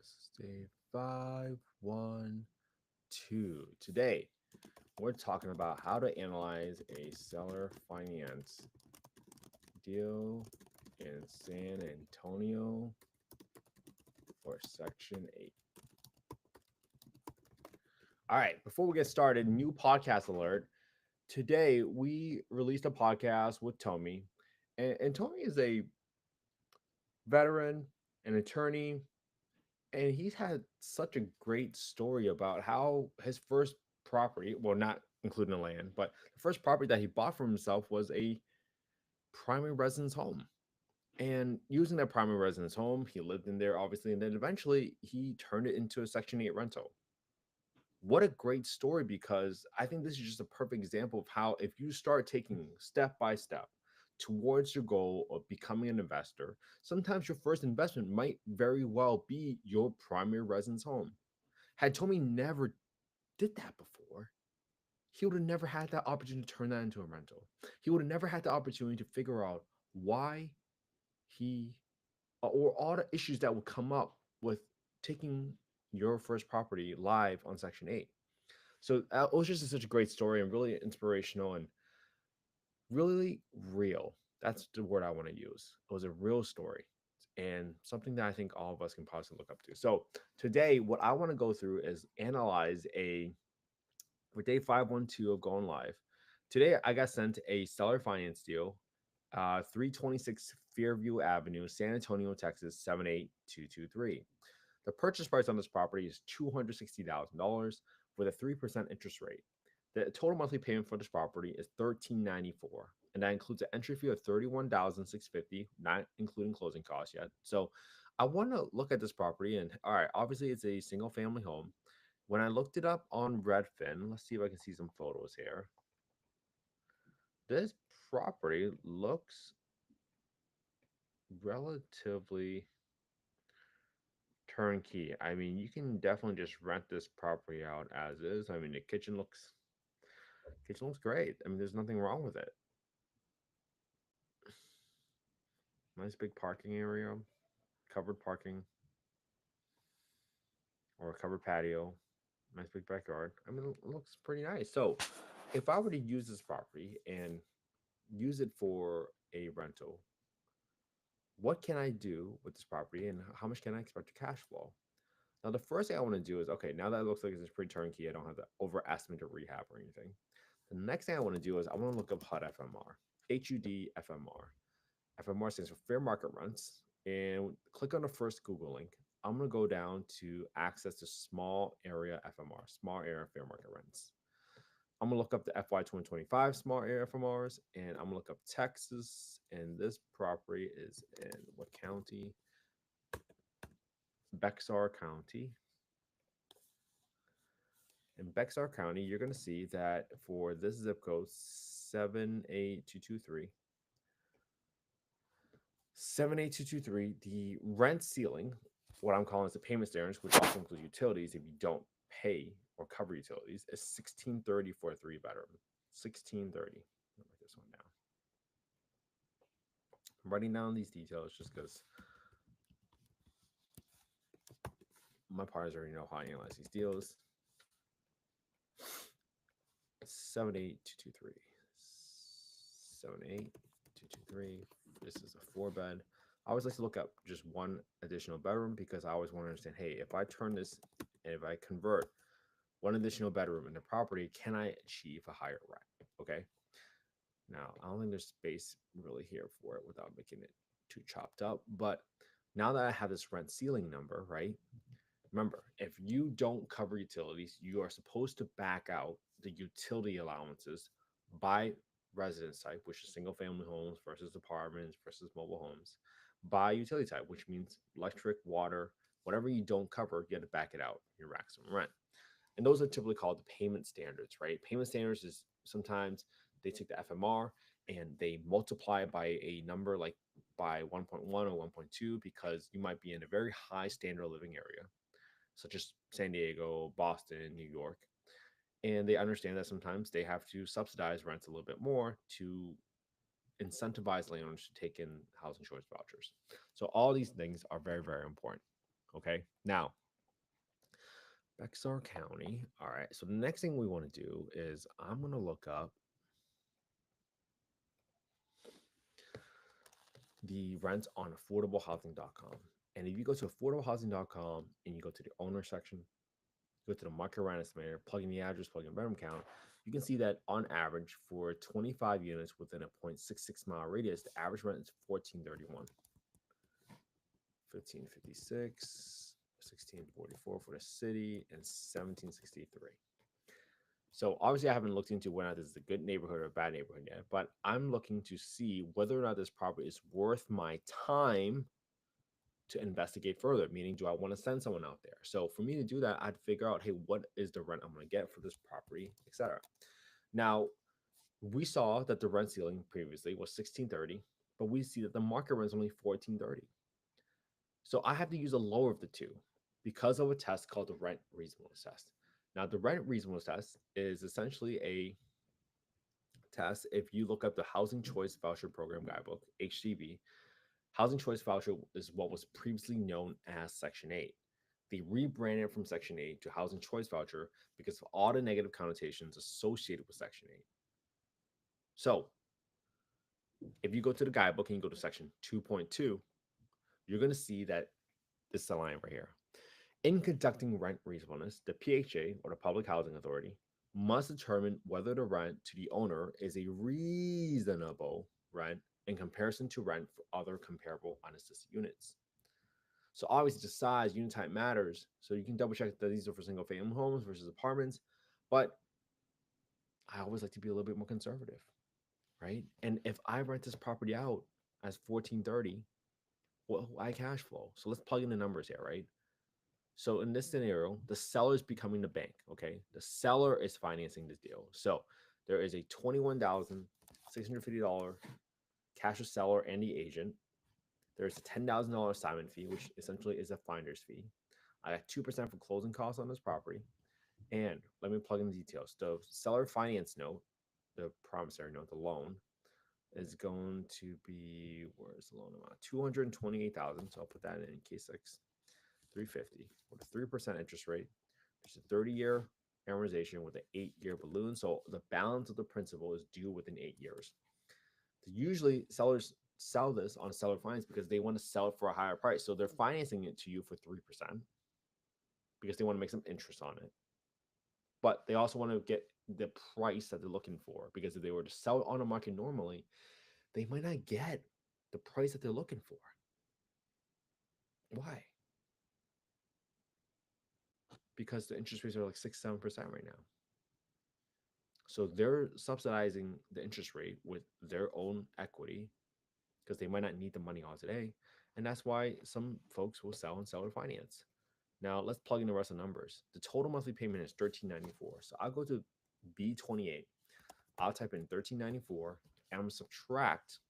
This is day 512. Today, we're talking about how to analyze a seller finance deal in San Antonio for Section 8. All right, before we get started, new podcast alert. Today, we released a podcast with Tommy, and Tommy is a veteran, an attorney, and he's had such a great story about how his first property, well, not including the land, but the first property that he bought for himself was a primary residence home. And using that primary residence home, he lived in there, obviously, and then eventually he turned it into a Section 8 rental. What a great story, because I think this is just a perfect example of how, if you start taking step by step towards your goal of becoming an investor, sometimes your first investment might very well be your primary residence home. Had Tommy never did that before, he would have never had that opportunity to turn that into a rental. He would have never had the opportunity to figure out why he, or all the issues that would come up with taking your first property live on Section 8. So it was just such a great story and really inspirational and really real. That's the word I want to use. It was a real story and something that I think all of us can possibly look up to. So today, what I want to go through is analyze for day 512 of going live. Today, I got sent a seller finance deal, 326 Fairview Avenue, San Antonio, Texas, 78223. The purchase price on this property is $260,000 with a 3% interest rate. The total monthly payment for this property is $1,394, and that includes an entry fee of $31,650, not including closing costs yet. So I want to look at this property, and all right, obviously it's a single family home. When I looked it up on Redfin, let's see if I can see some photos here. This property looks relatively turnkey. I mean, you can definitely just rent this property out as is. I mean, the kitchen looks great. I mean, there's nothing wrong with it. Nice big parking area, covered parking or a covered patio. Nice big backyard. I mean, it looks pretty nice. So, if I were to use this property and use it for a rental, what can I do with this property and how much can I expect to cash flow? Now, the first thing I want to do is, okay, now that it looks like it's pretty turnkey, I don't have to overestimate or rehab or anything. The next thing I want to do is I want to look up HUD FMR, HUD FMR. FMR stands for fair market rents. And click on the first Google link. I'm going to go down to access to small area FMR, small area fair market rents. I'm going to look up the FY 2025 small area FMRs, and I'm going to look up Texas. And this property is in what county? Bexar County. In Bexar County, you're going to see that for this zip code 78223, the rent ceiling, what I'm calling is the payment standards, which also includes utilities if you don't pay or cover utilities, is 1630 for a three bedroom. 1630. I'll write this one down. I'm writing down these details just because my partners already know how I analyze these deals. 78223. 78223. This is a four bed. I always like to look up just one additional bedroom because I always want to understand, hey, if I turn this and if I convert one additional bedroom in the property, can I achieve a higher rent? Okay. Now, I don't think there's space really here for it without making it too chopped up. But now that I have this rent ceiling number, right? Remember, if you don't cover utilities, you are supposed to back out the utility allowances by residence type, which is single family homes versus apartments versus mobile homes, by utility type, which means electric, water, whatever you don't cover, you have to back it out in your maximum rent. And those are typically called the payment standards, right? Payment standards is sometimes they take the FMR and they multiply it by a number like by 1.1 or 1.2 because you might be in a very high standard of living area such as San Diego, Boston, New York. And they understand that sometimes they have to subsidize rents a little bit more to incentivize landowners to take in housing choice vouchers. So all these things are very, very important. Okay. Now, Bexar County. All right. So the next thing we want to do is I'm going to look up the rents on affordablehousing.com. And if you go to affordablehousing.com and you go to the owner section, go to the market rent estimator, plug in the address, plug in bedroom count, you can see that on average for 25 units within a 0.66 mile radius, the average rent is 1431, 1556, 1644 for the city, and 1763. So obviously, I haven't looked into whether or not this is a good neighborhood or a bad neighborhood yet, but I'm looking to see whether or not this property is worth my time to investigate further. Meaning, do I want to send someone out there? So for me to do that, I'd figure out, hey, what is the rent I'm going to get for this property, etc. Now, we saw that the rent ceiling previously was 1630, but we see that the market rent is only 1430. So I have to use a lower of the two because of a test called the rent reasonableness test. Now, the rent reasonableness test is essentially a test. If you look up the Housing Choice Voucher Program Guidebook, HCV, Housing Choice Voucher is what was previously known as Section 8. They rebranded from Section 8 to Housing Choice Voucher because of all the negative connotations associated with Section 8. So, if you go to the guidebook and you go to Section 2.2, you're going to see that this is a line right here. In conducting rent reasonableness, the PHA, or the Public Housing Authority, must determine whether the rent to the owner is a reasonable rent in comparison to rent for other comparable unassisted units. So obviously the size, unit type matters. So you can double check that these are for single family homes versus apartments. But I always like to be a little bit more conservative, right? And if I rent this property out as 1430, well, I cash flow. So let's plug in the numbers here, right? So in this scenario, the seller is becoming the bank. Okay, the seller is financing this deal. So there is a $21,650 cash to seller and the agent. There's a $10,000 assignment fee, which essentially is a finder's fee. I got 2% for closing costs on this property. And let me plug in the details. The seller finance note, the promissory note, the loan, is going to be, where's the loan amount? 228,000. So I'll put that in case 350 with a 3% interest rate. There's a 30-year amortization with an 8-year balloon. So the balance of the principal is due within 8 years. Usually sellers sell this on seller finance because they want to sell it for a higher price. So they're financing it to you for 3% because they want to make some interest on it. But they also want to get the price that they're looking for, because if they were to sell it on the market normally, they might not get the price that they're looking for. Why? Because the interest rates are like 6-7% right now. So they're subsidizing the interest rate with their own equity because they might not need the money all today. And that's why some folks will sell and seller finance. Now let's plug in the rest of the numbers. The total monthly payment is $13.94. So I'll go to B28. I'll type in $13.94 and I'm going to subtract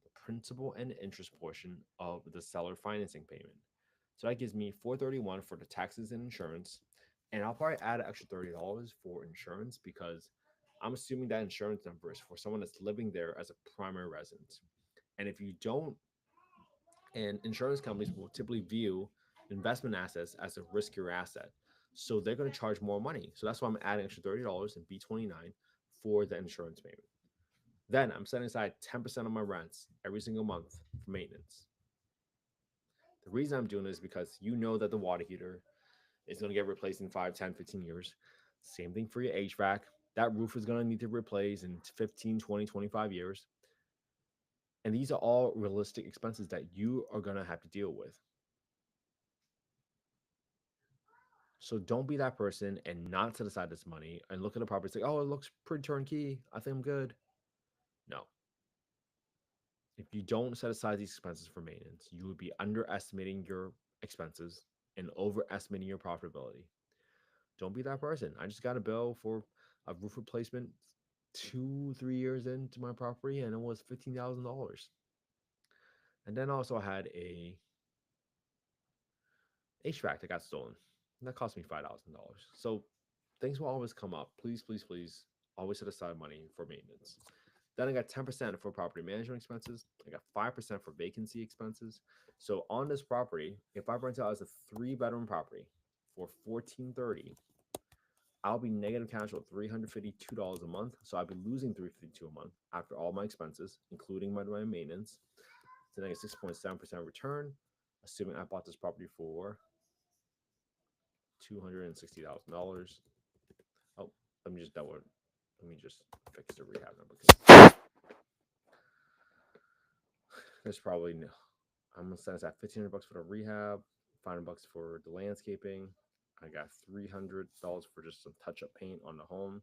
the principal and interest portion of the seller financing payment. So that gives me $431 for the taxes and insurance. And I'll probably add an extra $30 for insurance because I'm assuming that insurance number is for someone that's living there as a primary resident. And if you don't, and insurance companies will typically view investment assets as a riskier asset. So they're going to charge more money. So that's why I'm adding extra $30 in B29 for the insurance payment. Then I'm setting aside 10% of my rents every single month for maintenance. The reason I'm doing this is because you know that the water heater is going to get replaced in 5, 10, 15 years. Same thing for your HVAC. That roof is going to need to replace in 15, 20, 25 years. And these are all realistic expenses that you are going to have to deal with. So don't be that person and not set aside this money and look at a property and say, oh, it looks pretty turnkey. I think I'm good. No. If you don't set aside these expenses for maintenance, you would be underestimating your expenses and overestimating your profitability. Don't be that person. I just got a bill for a roof replacement 2-3 years into my property and it was $15,000. And then also I had a HVAC that got stolen. And that cost me $5,000. So things will always come up. Please, please, please always set aside money for maintenance. Then I got 10% for property management expenses. I got 5% for vacancy expenses. So on this property, if I rent it out as a 3 bedroom property for 1430, I'll be negative cash flow $352 a month. So I'll be losing 352 a month after all my expenses, including my maintenance. It's a negative 6.7% return, assuming I bought this property for $260,000. Oh, let me just double it. Let me just fix the rehab number because there's probably no. I'm gonna send us at $1,500 for the rehab, $500 for the landscaping. I got $300 for just some touch-up paint on the home.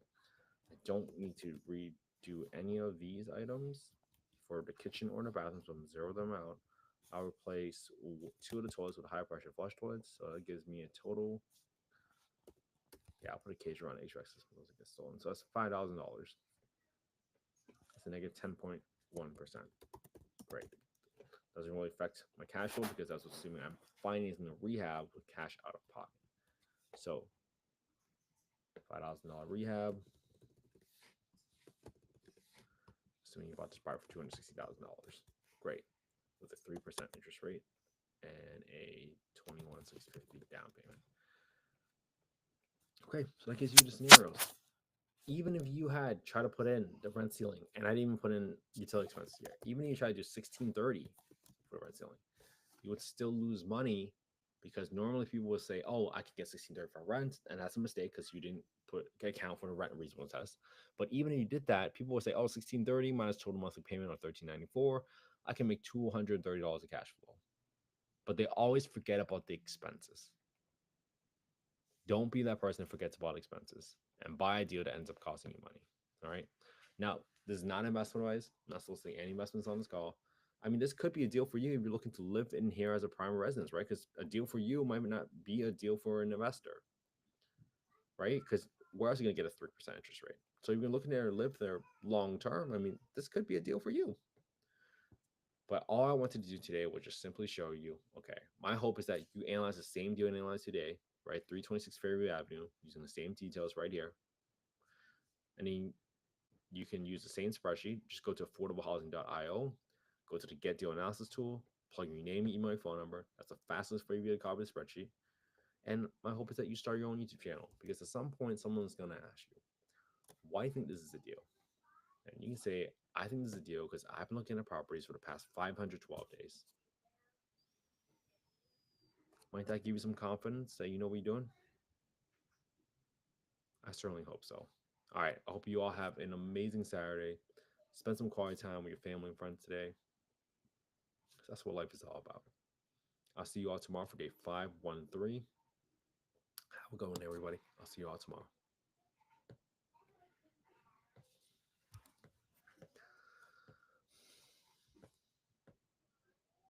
I don't need to redo any of these items for the kitchen or the bathroom, so I'm gonna zero them out. I'll replace 2 of the toilets with high pressure flush toilets, so that gives me a total. Yeah, I'll put a cage around HVAC system once it gets stolen. So that's $5,000. That's a negative 10.1%. Great. Doesn't really affect my cash flow because that's assuming I'm financing the rehab with cash out of pocket. So $5,000 rehab, assuming you bought this property for $260,000. Great. With a 3% interest rate and a 21,650 down payment. Okay, so that gives you the scenarios. Even if you had tried to put in the rent ceiling, and I didn't even put in utility expenses here, even if you tried to do 1630 for the rent ceiling, you would still lose money because normally people would say, "Oh, I could get 1630 for rent," and that's a mistake because you didn't account for the rent and reasonable test. But even if you did that, people would say, "Oh, 1630 minus total monthly payment of 1394, I can make $230 of cash flow." But they always forget about the expenses. Don't be that person that forgets about expenses and buy a deal that ends up costing you money. All right. Now, this is not investment advice. I'm not soliciting any investments on this call. I mean, this could be a deal for you if you're looking to live in here as a primary residence, right? Because a deal for you might not be a deal for an investor, right? Because where else are you going to get a 3% interest rate? So if you're looking there to live there long term, I mean, this could be a deal for you. But all I wanted to do today was just simply show you, okay, my hope is that you analyze the same deal and analyze today, right? 326 Fairview Avenue, using the same details right here. And then you can use the same spreadsheet. Just go to affordablehousing.io, go to the Get Deal Analysis tool, plug your name, email, and phone number. That's the fastest way to get a copy of the spreadsheet. And my hope is that you start your own YouTube channel because at some point, someone's going to ask you, why do you think this is a deal? And you can say, I think this is a deal because I've been looking at properties for the past 512 days. Might that give you some confidence that you know what you're doing? I certainly hope so. All right. I hope you all have an amazing Saturday. Spend some quality time with your family and friends today. That's what life is all about. I'll see you all tomorrow for day 513. Have a good one, everybody. I'll see you all tomorrow.